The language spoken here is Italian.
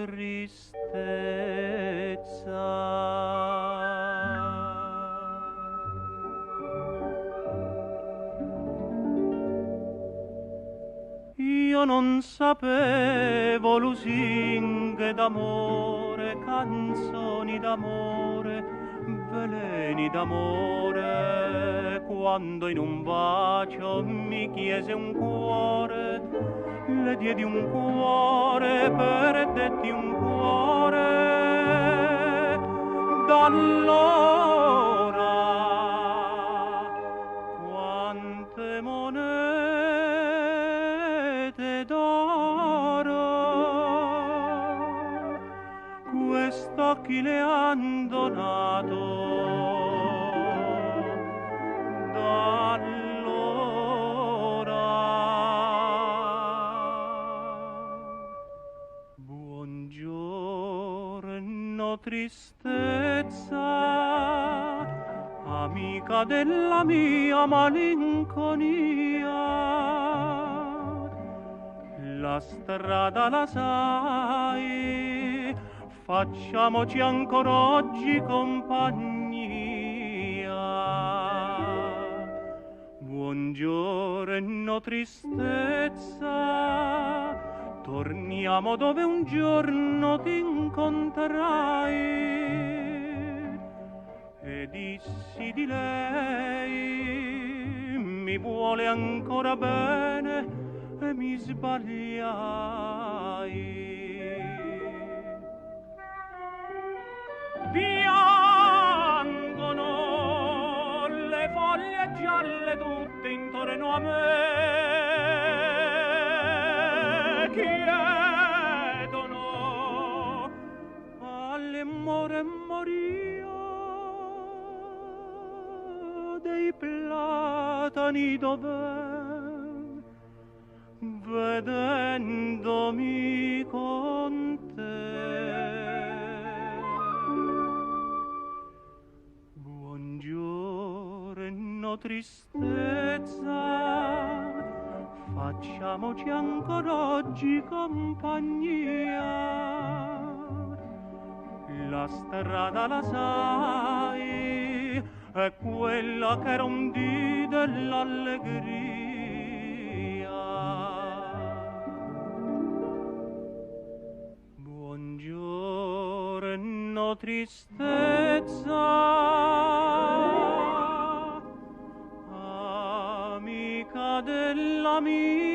tristezza. Io non sapevo lusinghe d'amore, canzoni d'amore, veleni d'amore, quando in un bacio mi chiese un cuore, le diedi un cuore, perdetti un cuore, d'allora quante monete d'oro quest'occhi le han donato. D'allora buongiorno tristezza, amica della mia malinconia, la strada la sai, facciamoci ancora oggi compagnia. Buongiorno tristezza, torniamo dove un giorno t'incontrai e dissi di lei mi vuole ancora bene e mi sbagliai. Piangono le foglie gialle tutte intorno a me, chiedono all'amore moria dei platani dov'è, vedendomi con te. Buongiorno tristezza, facciamoci ancora oggi compagnia. La strada la sai, è quella che era un dì dell'allegria. Buongiorno tristezza, amica della mia